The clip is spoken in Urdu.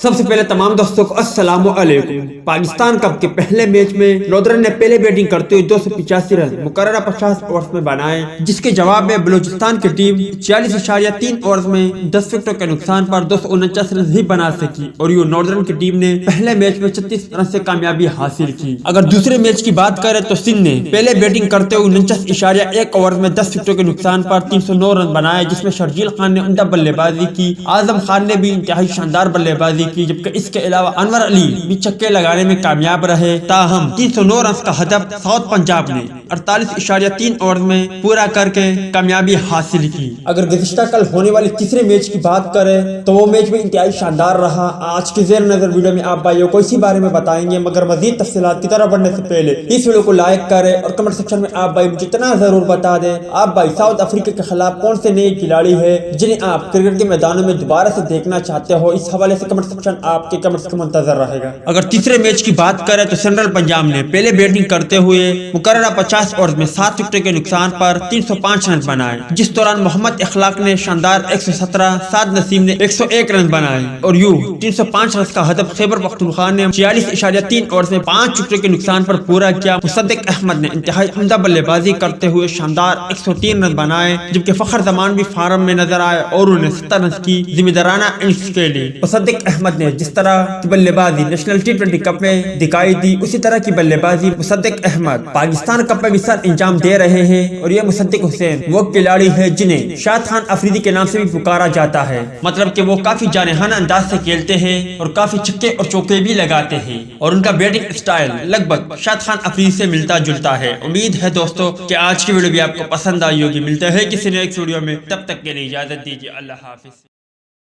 سب سے پہلے تمام دوستوں کو السلام علیکم۔ پاکستان کپ کے پہلے میچ میں ناردرن نے پہلے بیٹنگ کرتے ہوئے 285 رن مقررہ 50 اوورز میں بنائے، جس کے جواب میں بلوچستان کی ٹیم 46.3 اوورز میں 10 وکٹوں کے نقصان پر 249 رن ہی بنا سکی، اور یوں ناردرن کی ٹیم نے پہلے میچ میں 36 رن سے کامیابی حاصل کی۔ اگر دوسرے میچ کی بات کریں تو سندھ نے پہلے بیٹنگ کرتے ہوئے 49.1 اوورز میں 10 وکٹوں کے نقصان پر 309 رن بنائے، جس میں شرجیل خان نے عمدہ بلے بازی کی، اعظم خان نے بھی انتہائی شاندار بلے بازی کی، جبکہ اس کے علاوہ انور علی بھی چھکے لگانے میں کامیاب رہے۔ تاہم 309 رنز کا ہدف ساؤتھ پنجاب نے 48.3 اوورز میں پورا کر کے کامیابی حاصل کی۔ اگر گزشتہ کل ہونے والے تیسرے میچ کی بات کریں تو وہ میچ بھی انتہائی شاندار رہا۔ آج کی زیر نظر ویڈیو میں آپ بھائیوں کو اسی بارے میں بتائیں گے، مگر مزید تفصیلات کی طرف بڑھنے سے پہلے اس ویڈیو کو لائک کریں اور کمنٹ سیکشن میں آپ بھائی مجھے اتنا ضرور بتا دیں آپ بھائی ساؤتھ افریقہ کے خلاف کون سے نئے کھلاڑی ہیں جنہیں آپ کرکٹ کے میدانوں میں دوبارہ سے دیکھنا چاہتے ہو۔ اس حوالے سے کمنٹ سیکشن آپ کے کمنٹس کا منتظر رہے گا۔ اگر تیسرے میچ کی بات کریں تو سینٹرل پنجاب نے پہلے بیٹنگ کرتے ہوئے مقررہ 50 اوورز میں 7 وکٹوں کے نقصان پر 305 رن بنائے، جس دوران محمد اخلاق نے شاندار 117، سعد نسیم نے 101 رن بنائے، اور یوں 305 رن کا ہدف خیبر پختونخوا نے 46.3 اوورز میں 5 وکٹوں کے نقصان پر پورا کیا۔ مصدق احمد نے انتہائی عمدہ بلے بازی کرتے ہوئے شاندار 103 رن بنائے، جبکہ فخر زمان بھی فارم میں نظر آئے اور انہوں نے 70 رن کی ذمہ دارانہ اننگز کھیلی۔ مصدق احمد نے جس طرح کی بلے بازی نیشنل ٹی20 کپ میں دکھائی دی، اسی طرح کی بلے بازی مصدق احمد پاکستان کپ میں بھی سر انجام دے رہے ہیں، اور یہ مصدق حسین وہ کھلاڑی ہے جنہیں شاہد خان آفریدی کے نام سے بھی پکارا جاتا ہے، مطلب کہ وہ کافی جارحانہ انداز سے کھیلتے ہیں اور کافی چھکے اور چوکے بھی لگاتے ہیں، اور ان کا بیٹنگ اسٹائل لگ بھگ شاہد خان آفریدی سے ملتا جلتا ہے۔ امید ہے دوستوں کہ آج کی ویڈیو بھی آپ کو پسند آئی ہوگی۔ ملتے ہیں کسی نیکسٹ ویڈیو میں، تب تک کے لیے اجازت دیجیے، اللہ حافظ۔